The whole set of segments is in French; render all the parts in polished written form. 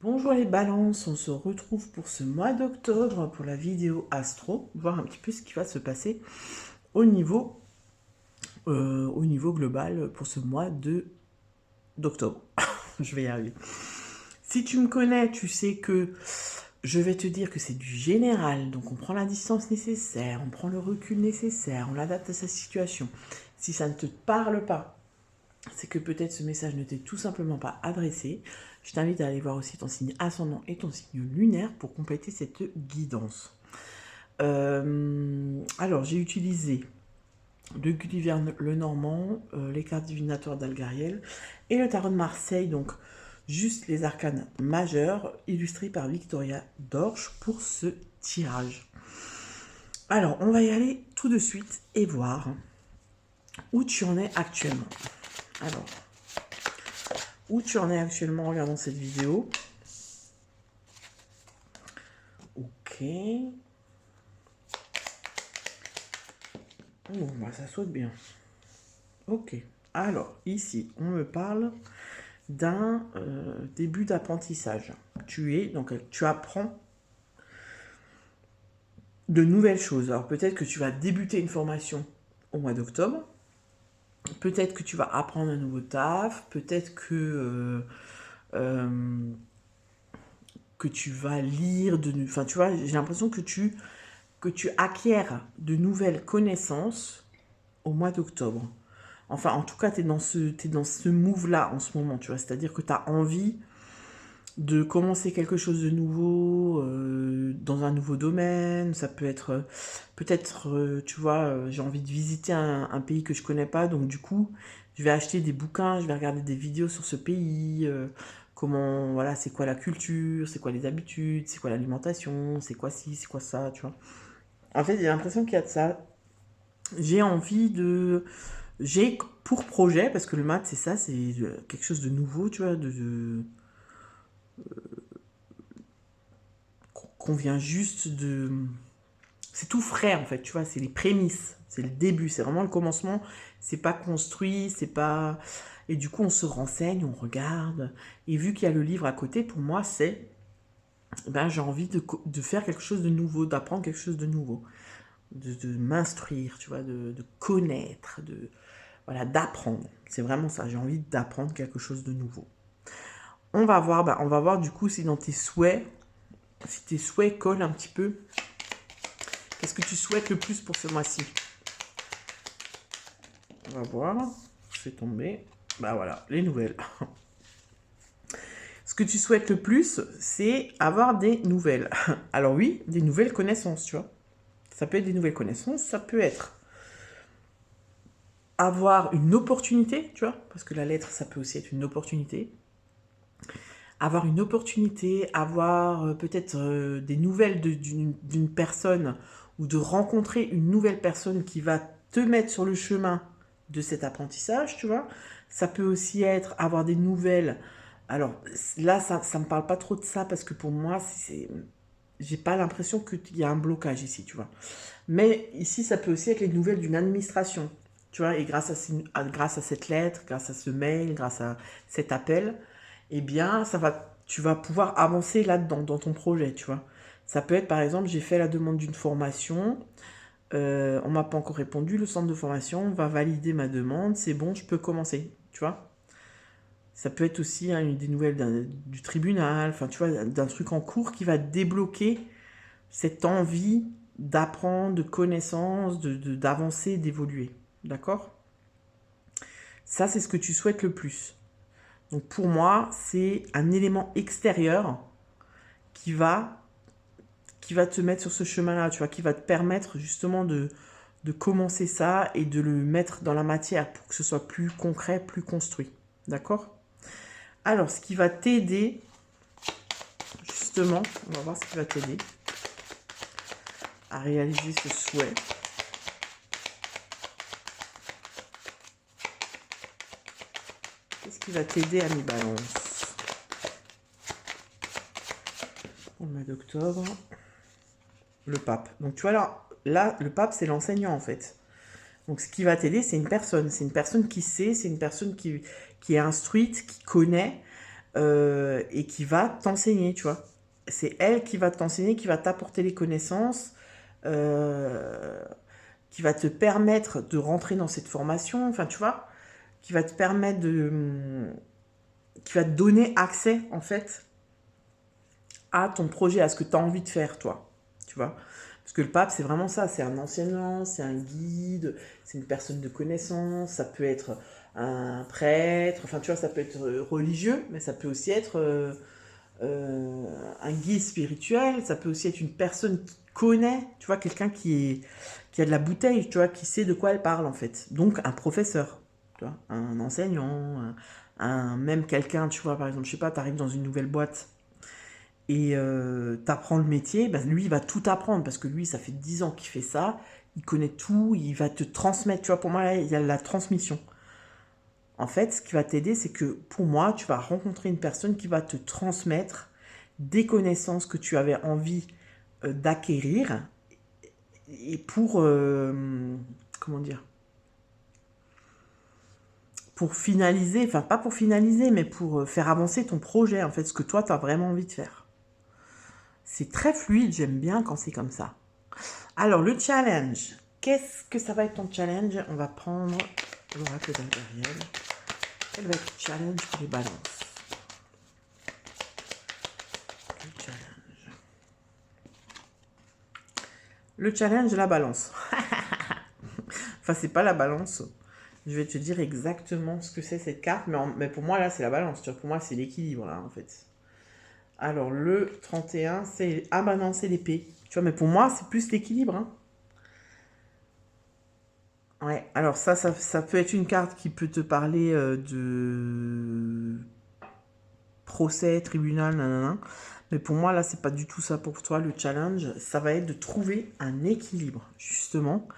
Bonjour les balances, on se retrouve pour ce mois d'octobre pour la vidéo astro, voir un petit peu ce qui va se passer au niveau, au niveau global pour ce mois d'octobre. Je vais y arriver. Si tu me connais, tu sais que je vais te dire que c'est du général, donc on prend la distance nécessaire, on prend le recul nécessaire, on l'adapte à sa situation. Si ça ne te parle pas, c'est que peut-être ce message ne t'est tout simplement pas adressé. Je t'invite à aller voir aussi ton signe ascendant et ton signe lunaire pour compléter cette guidance. Alors, j'ai utilisé le Gulliver le Normand, les cartes divinatoires d'Algariel et le tarot de Marseille, donc juste les arcanes majeurs illustrés par Victoria Dorsch pour ce tirage. Alors, on va y aller tout de suite et voir où tu en es actuellement. Alors, où tu en es actuellement en regardant cette vidéo. Ok. Oh, bah ça saute bien. Ok. Alors, ici, on me parle d'un début d'apprentissage. Donc, tu apprends de nouvelles choses. Alors, peut-être que tu vas débuter une formation au mois d'octobre. Peut-être que tu vas apprendre un nouveau taf. Peut-être que tu vas lire de... Enfin, tu vois, j'ai l'impression que tu acquiers de nouvelles connaissances au mois d'octobre. Enfin, en tout cas, t'es dans ce move-là en ce moment, tu vois. C'est-à-dire que tu as envie de commencer quelque chose de nouveau dans un nouveau domaine. Ça peut être, peut-être, tu vois, j'ai envie de visiter un pays que je connais pas. Donc, du coup, je vais acheter des bouquins, je vais regarder des vidéos sur ce pays. Comment, voilà, c'est quoi la culture, c'est quoi les habitudes, c'est quoi l'alimentation, c'est quoi ci, c'est quoi ça, tu vois. En fait, j'ai l'impression qu'il y a de ça. J'ai envie de... J'ai pour projet, parce que le maths c'est ça, c'est quelque chose de nouveau, tu vois, qu'on vient juste de... C'est tout frais en fait, tu vois, c'est les prémices, c'est le début, c'est vraiment le commencement, c'est pas construit, c'est pas... Et du coup on se renseigne, on regarde, et vu qu'il y a le livre à côté, pour moi c'est... Ben, j'ai envie de faire quelque chose de nouveau, d'apprendre quelque chose de nouveau, de m'instruire, tu vois, de connaître, voilà, d'apprendre. C'est vraiment ça, j'ai envie d'apprendre quelque chose de nouveau. On va voir du coup si dans tes souhaits, si tes souhaits collent un petit peu. Qu'est-ce que tu souhaites le plus pour ce mois-ci? On va voir. Je fais tomber. Bah voilà, les nouvelles. Ce que tu souhaites le plus, c'est avoir des nouvelles. Alors oui, des nouvelles connaissances, tu vois. Ça peut être des nouvelles connaissances, ça peut être avoir une opportunité, tu vois, parce que la lettre, ça peut aussi être une opportunité. Avoir une opportunité, avoir peut-être des nouvelles d'une personne ou de rencontrer une nouvelle personne qui va te mettre sur le chemin de cet apprentissage, tu vois. Ça peut aussi être avoir des nouvelles. Alors là, ça me parle pas trop de ça parce que pour moi, j'ai pas l'impression qu'il y a un blocage ici, tu vois. Mais ici, ça peut aussi être les nouvelles d'une administration, tu vois. Et grâce à cette lettre, grâce à ce mail, grâce à cet appel, eh bien, tu vas pouvoir avancer là-dedans, dans ton projet, tu vois. Ça peut être, par exemple, j'ai fait la demande d'une formation, on m'a pas encore répondu, le centre de formation va valider ma demande, c'est bon, je peux commencer, tu vois. Ça peut être aussi hein, des nouvelles du tribunal, enfin, tu vois, d'un truc en cours qui va débloquer cette envie d'apprendre, de connaissances, d'avancer, d'évoluer. D'accord? Ça, c'est ce que tu souhaites le plus. Donc pour moi, c'est un élément extérieur qui va, qui va te mettre sur ce chemin-là, tu vois, qui va te permettre justement de commencer ça et de le mettre dans la matière pour que ce soit plus concret, plus construit. D'accord? Alors, ce qui va t'aider, justement, on va voir ce qui va t'aider à réaliser ce souhait. Qu'est-ce qui va t'aider à mi-balance au mois d'octobre? Le pape. Donc tu vois là le pape c'est l'enseignant en fait. Donc ce qui va t'aider c'est une personne. C'est une personne qui sait, c'est une personne qui est instruite, qui connaît et qui va t'enseigner, tu vois. C'est elle qui va t'enseigner, qui va t'apporter les connaissances, qui va te permettre de rentrer dans cette formation, enfin, tu vois, qui va te permettre qui va te donner accès, en fait, à ton projet, à ce que tu as envie de faire, toi, tu vois. Parce que le pape, c'est vraiment ça, c'est un enseignant, c'est un guide, c'est une personne de connaissance, ça peut être un prêtre, enfin, tu vois, ça peut être religieux, mais ça peut aussi être un guide spirituel, ça peut aussi être une personne qui connaît, tu vois, quelqu'un qui a de la bouteille, tu vois, qui sait de quoi elle parle, en fait. Donc, un professeur, tu vois, un enseignant, même quelqu'un, tu vois, par exemple, je sais pas, tu arrives dans une nouvelle boîte, et tu apprends le métier, ben, lui, il va tout apprendre parce que lui, ça fait 10 ans qu'il fait ça, il connaît tout, il va te transmettre. Tu vois, pour moi, il y a la transmission. En fait, ce qui va t'aider, c'est que pour moi, tu vas rencontrer une personne qui va te transmettre des connaissances que tu avais envie d'acquérir et comment dire, pour finaliser, enfin pas pour finaliser, mais pour faire avancer ton projet, en fait, ce que toi, tu as vraiment envie de faire. C'est très fluide, j'aime bien quand c'est comme ça. Alors, le challenge. Qu'est-ce que ça va être ton challenge? On va prendre l'oracle d'Ariel. Quel va être le challenge pour les balances? Le challenge. Le challenge de la balance. Enfin, c'est pas la balance. Je vais te dire exactement ce que c'est cette carte, mais pour moi, là, c'est la balance. Tu vois, pour moi, c'est l'équilibre, là, en fait. Alors, le 31, c'est... Ah bah non, c'est l'épée. Tu vois, mais pour moi, c'est plus l'équilibre, hein. Ouais, alors ça peut être une carte qui peut te parler de procès, tribunal, nanana. Mais pour moi, là, c'est pas du tout ça pour toi. Le challenge, ça va être de trouver un équilibre, justement,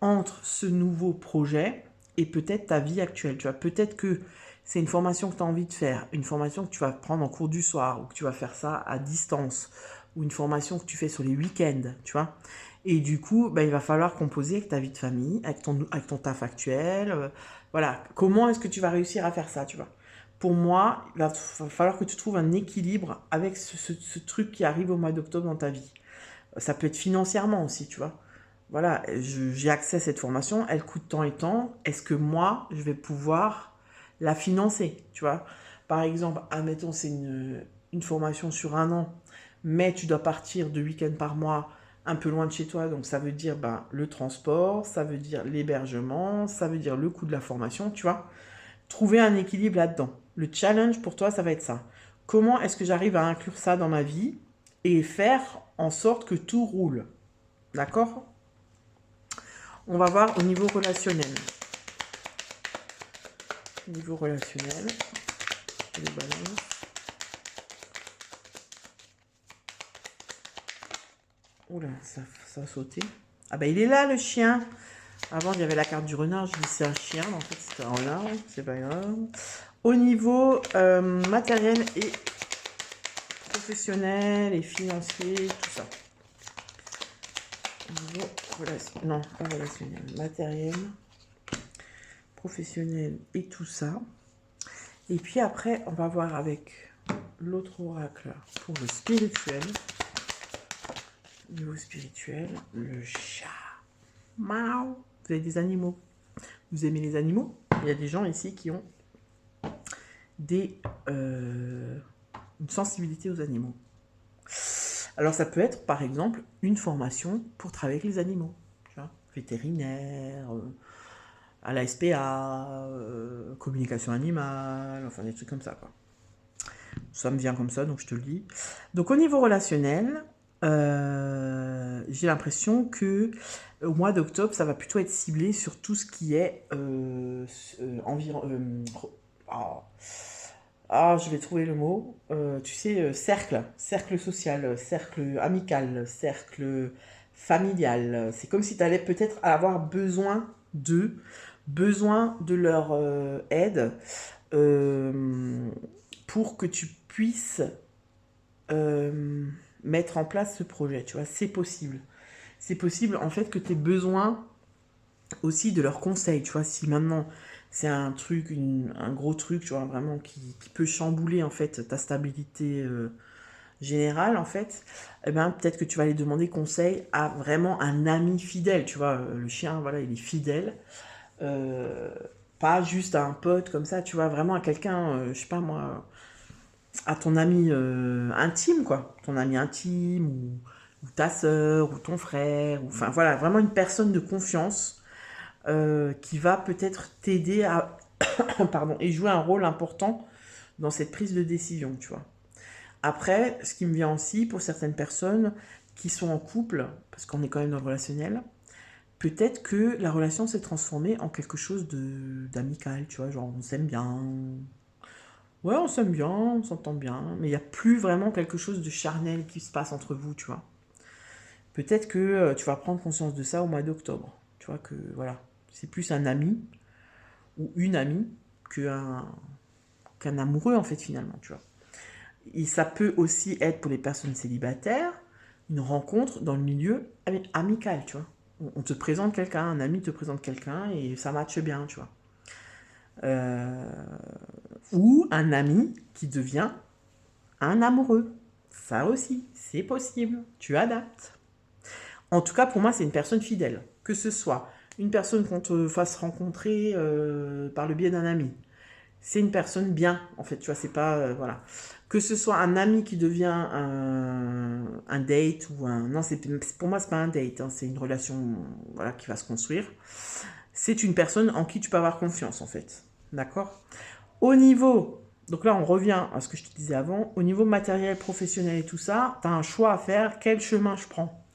entre ce nouveau projet et peut-être ta vie actuelle. Tu vois, peut-être que c'est une formation que tu as envie de faire, une formation que tu vas prendre en cours du soir, ou que tu vas faire ça à distance, ou une formation que tu fais sur les week-ends, tu vois. Et du coup, bah, il va falloir composer avec ta vie de famille, avec ton taf actuel. Voilà, comment est-ce que tu vas réussir à faire ça, tu vois. Pour moi, il va falloir que tu trouves un équilibre avec ce truc qui arrive au mois d'octobre dans ta vie. Ça peut être financièrement aussi, tu vois. Voilà, j'ai accès à cette formation, elle coûte tant et tant. Est-ce que moi, je vais pouvoir la financer, tu vois? Par exemple, admettons, c'est une formation sur 1 an, mais tu dois partir 2 week-ends par mois un peu loin de chez toi, donc ça veut dire ben, le transport, ça veut dire l'hébergement, ça veut dire le coût de la formation, tu vois? Trouver un équilibre là-dedans. Le challenge pour toi, ça va être ça. Comment est-ce que j'arrive à inclure ça dans ma vie et faire en sorte que tout roule? D'accord? On va voir au niveau relationnel. Au niveau relationnel, les balances. Oula, ça a sauté. Ah bah il est là le chien. Avant il y avait la carte du renard, je dis c'est un chien, mais en fait c'est un renard, c'est pas grave. Au niveau matériel et professionnel et financier, tout ça. Au niveau relationnel, non, pas relationnel, matériel, professionnel et tout ça. Et puis après, on va voir avec l'autre oracle pour le spirituel. Niveau spirituel, le chat. Miaou. Vous avez des animaux? Vous aimez les animaux? Il y a des gens ici qui ont une sensibilité aux animaux. Alors ça peut être par exemple une formation pour travailler avec les animaux. Tu vois, vétérinaire, à la SPA, communication animale, enfin des trucs comme ça, quoi. Ça me vient comme ça, donc je te le dis. Donc au niveau relationnel, j'ai l'impression que au mois d'octobre, ça va plutôt être ciblé sur tout ce qui est environ. Je vais trouver le mot. Tu sais, cercle social, cercle amical, cercle familial. C'est comme si tu allais peut-être avoir besoin de leur aide pour que tu puisses mettre en place ce projet. Tu vois, c'est possible. C'est possible en fait que tu aies besoin aussi de leurs conseils. Tu vois, si maintenant c'est un truc, un gros truc, tu vois, vraiment qui peut chambouler en fait ta stabilité générale en fait, eh ben peut-être que tu vas aller demander conseil à vraiment un ami fidèle, tu vois, le chien, voilà, il est fidèle, euh, pas juste à un pote comme ça, tu vois, vraiment à quelqu'un, je sais pas moi, à ton ami intime, quoi, ton ami intime ou ta sœur ou ton frère, ou, enfin voilà, vraiment une personne de confiance qui va peut-être t'aider à pardon, et jouer un rôle important dans cette prise de décision, tu vois. Après, ce qui me vient aussi pour certaines personnes qui sont en couple, parce qu'on est quand même dans le relationnel, peut-être que la relation s'est transformée en quelque chose de d'amical, tu vois, genre on s'aime bien. Ouais, on s'aime bien, on s'entend bien, mais il n'y a plus vraiment quelque chose de charnel qui se passe entre vous, tu vois. Peut-être que tu vas prendre conscience de ça au mois d'octobre. Tu vois que voilà, c'est plus un ami ou une amie qu'un qu'un amoureux en fait finalement, tu vois. Et ça peut aussi être pour les personnes célibataires une rencontre dans le milieu amical, tu vois. On te présente quelqu'un, un ami te présente quelqu'un et ça matche bien, tu vois. Euh, ou un ami qui devient un amoureux. Ça aussi, c'est possible. Tu adaptes. En tout cas, pour moi, c'est une personne fidèle. Que ce soit une personne qu'on te fasse rencontrer par le biais d'un ami, c'est une personne bien, en fait, tu vois, c'est pas, voilà. Que ce soit un ami qui devient un date ou un... Non, pour moi, c'est pas un date, hein, c'est une relation, voilà, qui va se construire. C'est une personne en qui tu peux avoir confiance, en fait. D'accord. Au niveau... Donc là, on revient à ce que je te disais avant. Au niveau matériel, professionnel et tout ça, tu as un choix à faire. Quel chemin je prends?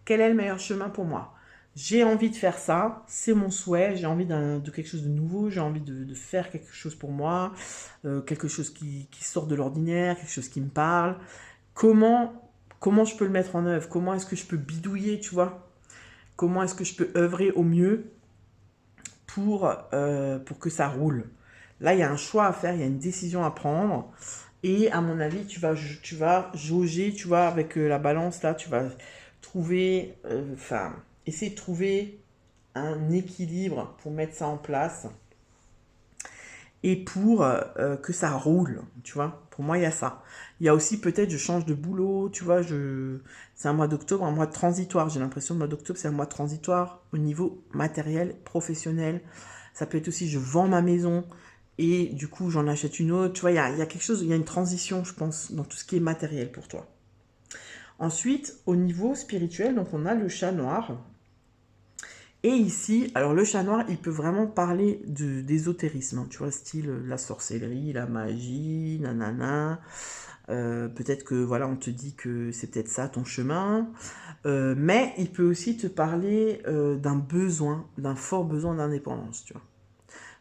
Quel est le meilleur chemin pour moi? J'ai envie de faire ça, c'est mon souhait, j'ai envie de quelque chose de nouveau, j'ai envie de faire quelque chose pour moi, quelque chose qui sort de l'ordinaire, quelque chose qui me parle. Comment je peux le mettre en œuvre? Comment est-ce que je peux bidouiller, tu vois? Comment est-ce que je peux œuvrer au mieux pour que ça roule? Là, il y a un choix à faire, il y a une décision à prendre. Et à mon avis, tu vas jauger, tu vois, avec la balance, là, tu vas trouver, enfin, essayer de trouver un équilibre pour mettre ça en place et pour que ça roule, tu vois. Pour moi, il y a ça. Il y a aussi peut-être, je change de boulot, tu vois, c'est un mois d'octobre, un mois transitoire. J'ai l'impression que le mois d'octobre, c'est un mois transitoire au niveau matériel, professionnel. Ça peut être aussi, je vends ma maison et du coup, j'en achète une autre. Tu vois, il y a quelque chose, il y a une transition, je pense, dans tout ce qui est matériel pour toi. Ensuite, au niveau spirituel, donc on a le chat noir. Et ici, alors le chat noir, il peut vraiment parler d'ésotérisme, hein, tu vois, style la sorcellerie, la magie, nanana. Peut-être que voilà, on te dit que c'est peut-être ça ton chemin. Mais il peut aussi te parler d'un besoin, d'un fort besoin d'indépendance, tu vois.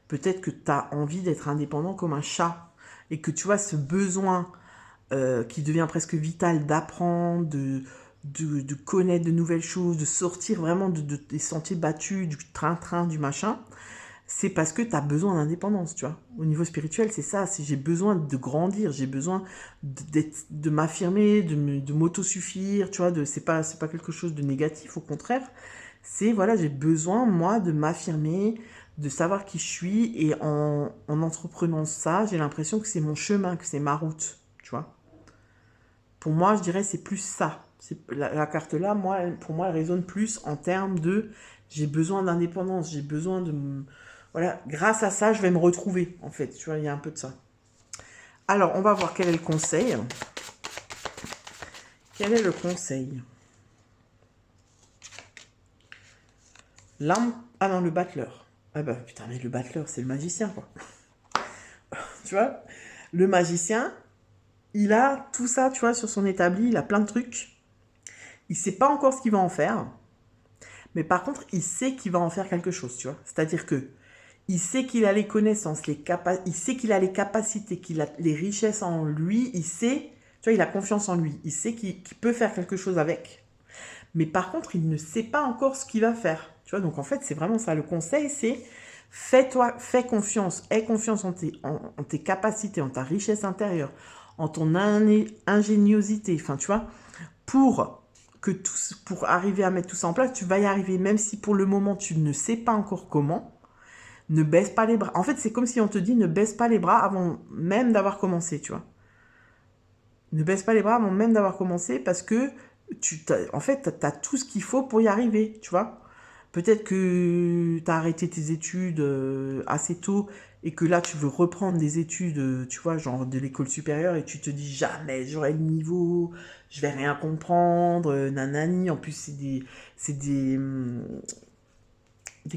Peut-être que tu as envie d'être indépendant comme un chat et que tu vois ce besoin qui devient presque vital d'apprendre, de connaître de nouvelles choses, de sortir vraiment des sentiers battus, du train-train, du machin, c'est parce que tu as besoin d'indépendance, tu vois. Au niveau spirituel, c'est ça, j'ai besoin de grandir, j'ai besoin de m'affirmer, de m'autosuffire, tu vois, c'est pas quelque chose de négatif, au contraire, c'est, voilà, j'ai besoin, moi, de m'affirmer, de savoir qui je suis, et en entreprenant ça, j'ai l'impression que c'est mon chemin, que c'est ma route, tu vois. Pour moi, je dirais c'est plus ça. La carte là, moi, pour moi, elle résonne plus en termes de j'ai besoin d'indépendance, j'ai besoin voilà, grâce à ça, je vais me retrouver, en fait. Tu vois, il y a un peu de ça. Alors, on va voir quel est le conseil. Quel est le conseil? L'arme... Ah non, le battleur. Ah bah putain, mais le battleur, c'est le magicien, quoi. Tu vois? Le magicien, il a tout ça, tu vois, sur son établi, il a plein de trucs. Il sait pas encore ce qu'il va en faire. Mais par contre, il sait qu'il va en faire quelque chose, tu vois. C'est-à-dire que il sait qu'il a les connaissances, il sait qu'il a les capacités, qu'il a les richesses en lui, il sait, tu vois, il a confiance en lui, il sait qu'il peut faire quelque chose avec. Mais par contre, il ne sait pas encore ce qu'il va faire. Tu vois, donc en fait, c'est vraiment ça. Le conseil, c'est fais confiance, aie confiance en tes capacités, en ta richesse intérieure, en ton ingéniosité, enfin, tu vois, pour pour arriver à mettre tout ça en place, tu vas y arriver, même si pour le moment tu ne sais pas encore comment. Ne baisse pas les bras. En fait, c'est comme si on te dit ne baisse pas les bras avant même d'avoir commencé, tu vois. Ne baisse pas les bras avant même d'avoir commencé parce que en fait, tu as tout ce qu'il faut pour y arriver, tu vois. Peut-être que tu as arrêté tes études assez tôt et que là, tu veux reprendre des études, tu vois, genre de l'école supérieure et tu te dis jamais j'aurai le niveau, je vais rien comprendre, nanani. En plus, c'est des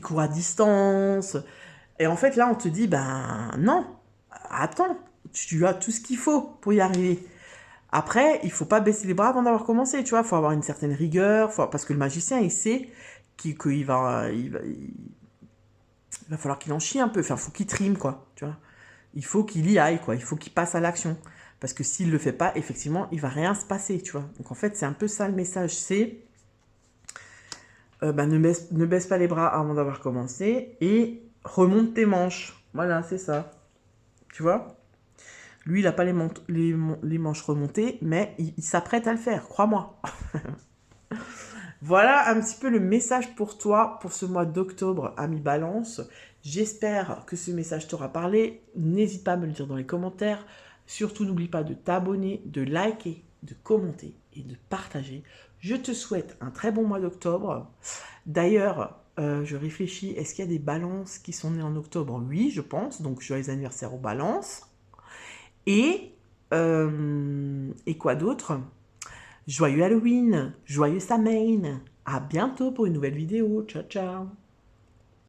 cours à distance. Et en fait, là, on te dit, ben non, attends, tu as tout ce qu'il faut pour y arriver. Après, il faut pas baisser les bras avant d'avoir commencé, tu vois. Il faut avoir une certaine rigueur, parce que le magicien, il sait il va falloir qu'il en chie un peu. Enfin, il faut qu'il trime, quoi, tu vois. Il faut qu'il y aille, quoi. Il faut qu'il passe à l'action. Parce que s'il le fait pas, effectivement, il va rien se passer, tu vois. Donc, en fait, c'est un peu ça le message. C'est, ne baisse pas les bras avant d'avoir commencé et remonte tes manches. Voilà, c'est ça. Tu vois. Lui, il n'a pas les manches remontées, mais il s'apprête à le faire, crois-moi. Voilà un petit peu le message pour toi pour ce mois d'octobre, ami Balance. J'espère que ce message t'aura parlé. N'hésite pas à me le dire dans les commentaires. Surtout, n'oublie pas de t'abonner, de liker, de commenter et de partager. Je te souhaite un très bon mois d'octobre. D'ailleurs, je réfléchis, est-ce qu'il y a des balances qui sont nées en octobre? Oui, je pense. Donc, joyeux anniversaire aux balances. Et quoi d'autre? Joyeux Halloween, joyeux Samhain. À bientôt pour une nouvelle vidéo. Ciao, ciao.